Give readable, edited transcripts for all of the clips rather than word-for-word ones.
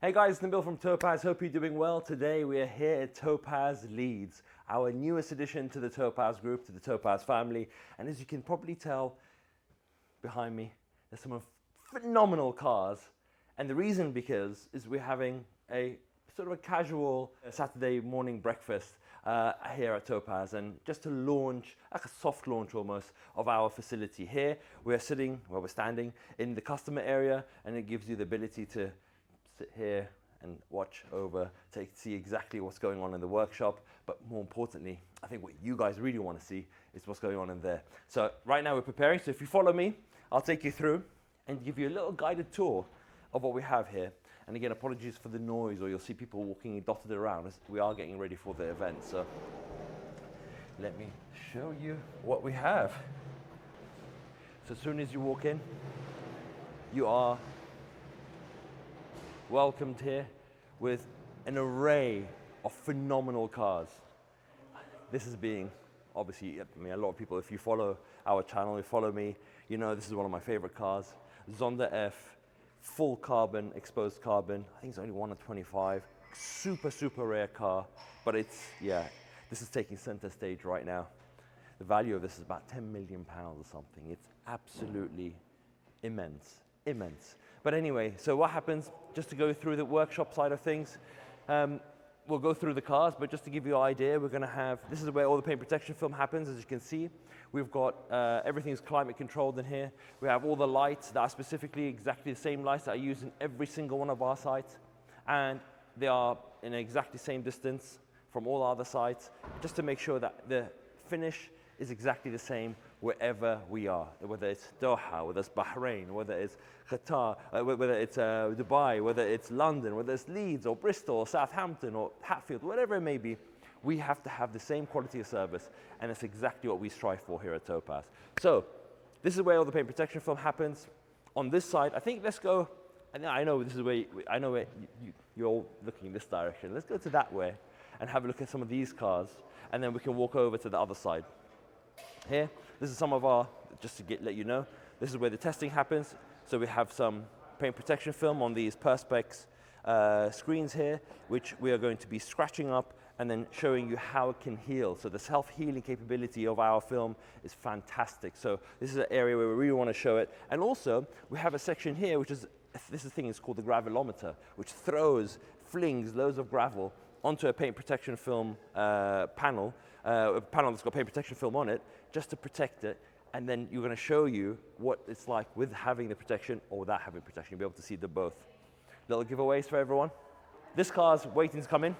Hey guys, Nabil from Topaz. Hope you're doing well. Today we are here at Topaz Leeds, our newest addition to the Topaz group, to the Topaz family. And as you can probably tell behind me, there's some phenomenal cars. And the reason is we're having a sort of a casual Saturday morning breakfast here at Topaz, and just to launch, like a soft launch almost, of our facility here. We're standing in the customer area, and it gives you the ability to sit here and watch over, see exactly what's going on in the workshop. But more importantly, I think what you guys really want to see is what's going on in there. So right now we're preparing. So if you follow me, I'll take you through and give you a little guided tour of what we have here. And again, apologies for the noise, or you'll see people walking dotted around as we are getting ready for the event. So let me show you what we have. So as soon as you walk in, you are welcomed here with an array of phenomenal cars. This is being, obviously, a lot of people, if you follow our channel, you follow me, you know this is one of my favorite cars. Zonda F, full carbon, exposed carbon. I think it's only 1 of 25. Super, super rare car, but this is taking center stage right now. The value of this is about £10 million or something. It's absolutely immense. But anyway, so what happens, just to go through the workshop side of things, we'll go through the cars, but just to give you an idea, we're gonna have, this is where all the paint protection film happens, as you can see. We've got, everything's climate controlled in here. We have all the lights that are specifically exactly the same lights that are used in every single one of our sites. And they are in exactly the same distance from all other sites, just to make sure that the finish is exactly the same wherever we are, whether it's Doha, whether it's Bahrain, whether it's Qatar, whether it's Dubai, whether it's London, whether it's Leeds or Bristol or Southampton or Hatfield, whatever it may be, we have to have the same quality of service, and that's exactly what we strive for here at Topaz. So this is where all the paint protection film happens. On this side, I think let's go, I know this is where, you're all looking this direction. Let's go to that way and have a look at some of these cars, and then we can walk over to the other side. Here, this is some of our, just to let you know, this is where the testing happens. So we have some paint protection film on these Perspex screens here, which we are going to be scratching up and then showing you how it can heal. So the self-healing capability of our film is fantastic. So this is an area where we really want to show it. And also, we have a section here, which is, this thing is called the gravelometer, which flings loads of gravel onto a paint protection film panel, a panel that's got paint protection film on it, just to protect it. And then you're going to show you what it's like with having the protection or without having protection. You'll be able to see the both. Little giveaways for everyone. This car's waiting to come in.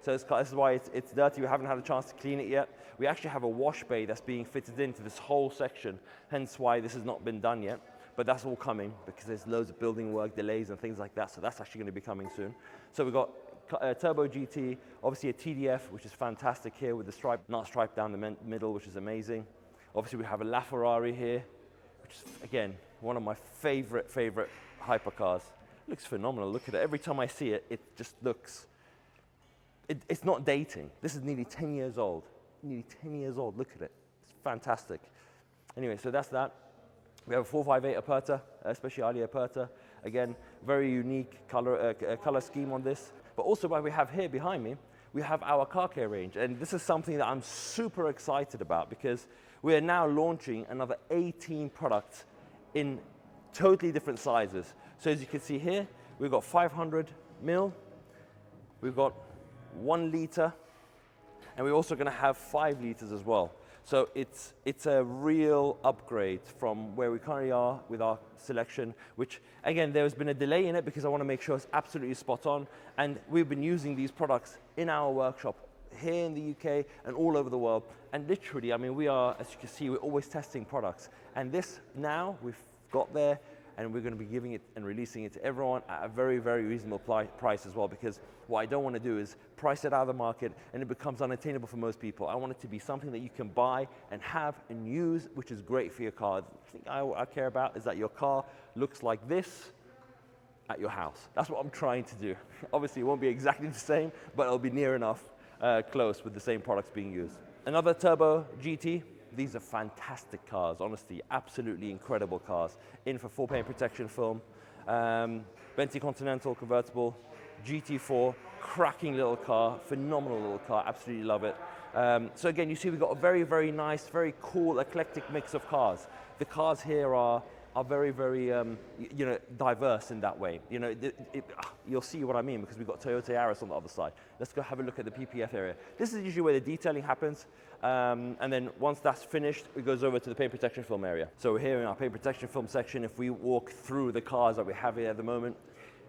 So this is why it's dirty. We haven't had a chance to clean it yet. We actually have a wash bay that's being fitted into this whole section, hence why this has not been done yet. But that's all coming because there's loads of building work, delays and things like that. So that's actually going to be coming soon. So we've got Turbo GT, obviously a TDF, which is fantastic here with the nut stripe down the middle, which is amazing. Obviously we have a LaFerrari here, which is, again, one of my favorite hypercars. It looks phenomenal. Look at it. Every time I see it, it just looks, it's not dating. This is nearly 10 years old. Nearly 10 years old. Look at it. It's fantastic. Anyway, so that's that. We have a 458 Aperta, Speciale Aperta. Again, very unique color scheme on this. But also what we have here behind me, we have our car care range. And this is something that I'm super excited about because we are now launching another 18 products in totally different sizes. So as you can see here, we've got 500 mil, we've got 1 liter, and we're also going to have 5 liters as well. So it's a real upgrade from where we currently are with our selection, which again, there's been a delay in it because I want to make sure it's absolutely spot on. And we've been using these products in our workshop here in the UK and all over the world. And literally, I mean, we are, as you can see, we're always testing products. And this now we've got there, and we're going to be giving it and releasing it to everyone at a very, very reasonable price as well, because what I don't want to do is price it out of the market and it becomes unattainable for most people. I want it to be something that you can buy and have and use, which is great for your car. The thing I care about is that your car looks like this at your house. That's what I'm trying to do. Obviously, it won't be exactly the same, but it'll be near enough close with the same products being used. Another Turbo GT. These are fantastic cars, honestly, absolutely incredible cars. In for full paint protection film. Bentley Continental convertible, GT4, cracking little car, phenomenal little car, absolutely love it. So again, you see we've got a very, very nice, very cool, eclectic mix of cars. The cars here are very, very, you know, diverse in that way. You know, you'll see what I mean because we've got Toyota Yaris on the other side. Let's go have a look at the PPF area. This is usually where the detailing happens, and then once that's finished, it goes over to the paint protection film area. So we're here in our paint protection film section. If we walk through the cars that we have here at the moment,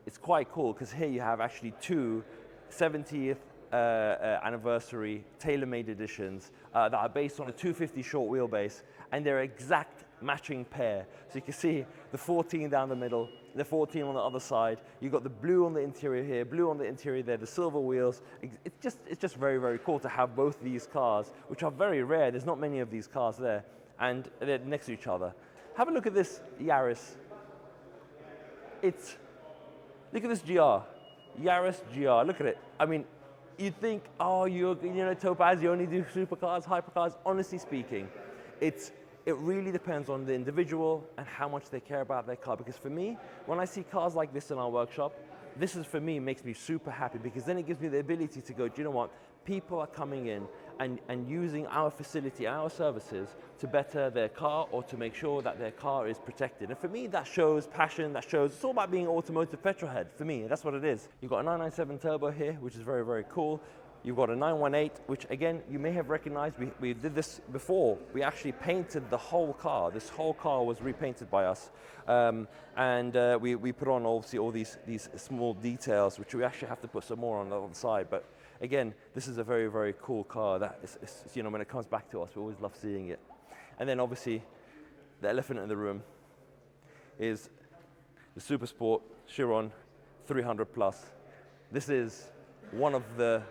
it's quite cool because here you have actually two 70th anniversary tailor-made editions that are based on a 250 short wheelbase, and they're exact matching pair. So you can see the 14 down the middle, the 14 on the other side. You've got the blue on the interior here, blue on the interior there, the silver wheels. It's just very, very cool to have both these cars, which are very rare. There's not many of these cars there, and they're next to each other. Have a look at this Yaris. Look at this GR, Yaris GR, look at it. I mean, you'd think, oh, you know, Topaz, you only do supercars, hypercars. Honestly speaking, it really depends on the individual and how much they care about their car. Because for me, when I see cars like this in our workshop, this is, for me, makes me super happy because then it gives me the ability to go, do you know what? People are coming in and using our facility, our services to better their car or to make sure that their car is protected. And for me, that shows passion, that shows, it's all about being an automotive petrolhead. For me, that's what it is. You've got a 997 turbo here, which is very, very cool. You've got a 918, which again, you may have recognized. We did this before. We actually painted the whole car. This whole car was repainted by us. We put on, obviously, all these small details, which we actually have to put some more on the other side. But again, this is a very, very cool car that is, you know, when it comes back to us, we always love seeing it. And then obviously, the elephant in the room is the Super Sport Chiron 300 Plus. This is one of the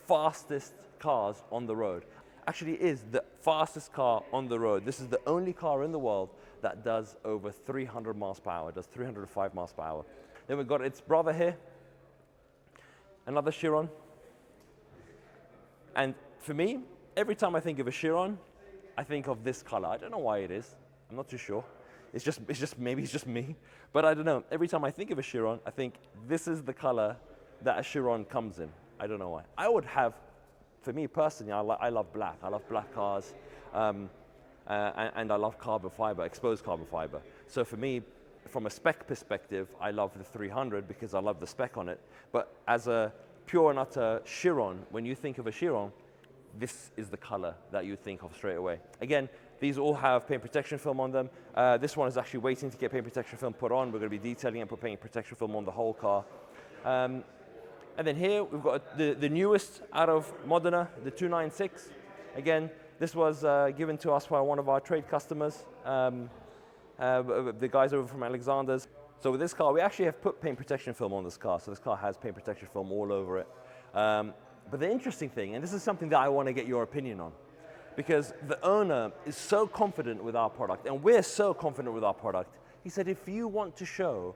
fastest cars on the road. Actually, it is the fastest car on the road. This is the only car in the world that does over 300 miles per hour, does 305 miles per hour. Then we've got its brother here, another Chiron. And for me, every time I think of a Chiron, I think of this color. I don't know why it is. I'm not too sure. Maybe it's just me. But I don't know. Every time I think of a Chiron, I think this is the color that a Chiron comes in. I don't know why. I would have, for me personally, I love black. I love black cars. And I love carbon fiber, exposed carbon fiber. So for me, from a spec perspective, I love the 300 because I love the spec on it. But as a pure and utter Chiron, when you think of a Chiron, this is the color that you think of straight away. Again, these all have paint protection film on them. This one is actually waiting to get paint protection film put on. We're going to be detailing and put paint protection film on the whole car. And then here we've got the newest out of Modena, the 296. Again, this was given to us by one of our trade customers, the guys over from Alexander's. So with this car, we actually have put paint protection film on this car. So this car has paint protection film all over it. But the interesting thing, and this is something that I want to get your opinion on, because the owner is so confident with our product, and we're so confident with our product. He said, if you want to show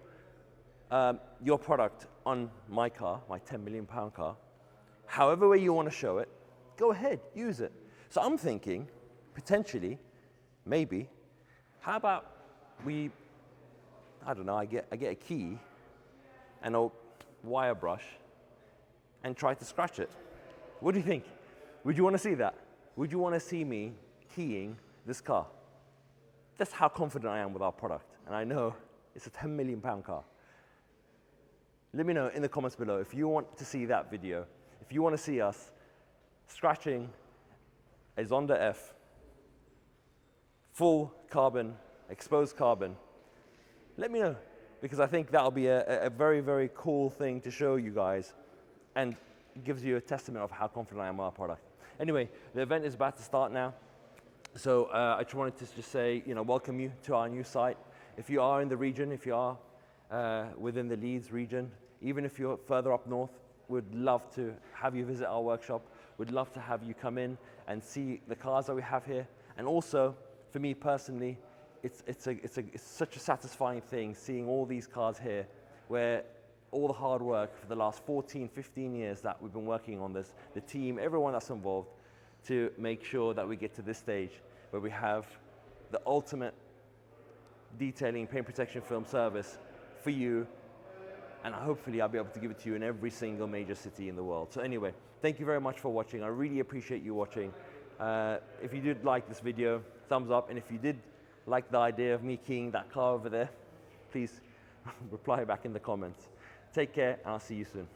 your product on my car, my 10 million pound car, however way you want to show it, go ahead, use it. So I'm thinking, potentially, maybe, how about we, I don't know, I get a key and a wire brush and try to scratch it. What do you think? Would you want to see that? Would you want to see me keying this car? That's how confident I am with our product. And I know it's a 10 million pound car. Let me know in the comments below if you want to see that video, if you want to see us scratching a Zonda F, full carbon, exposed carbon. Let me know, because I think that'll be a very, very cool thing to show you guys, and it gives you a testament of how confident I am with our product. Anyway, the event is about to start now. So I just wanted to just say, you know, welcome you to our new site. If you are in the region, if you are within the Leeds region, even if you're further up north, we'd love to have you visit our workshop. We'd love to have you come in and see the cars that we have here. And also, for me personally, it's such a satisfying thing seeing all these cars here, where all the hard work for the last 14, 15 years that we've been working on this, the team, everyone that's involved, to make sure that we get to this stage where we have the ultimate detailing paint protection film service for you, and hopefully I'll be able to give it to you in every single major city in the world. So anyway, thank you very much for watching. I really appreciate you watching. If you did like this video, thumbs up, and if you did like the idea of me keying that car over there, please reply back in the comments. Take care, and I'll see you soon.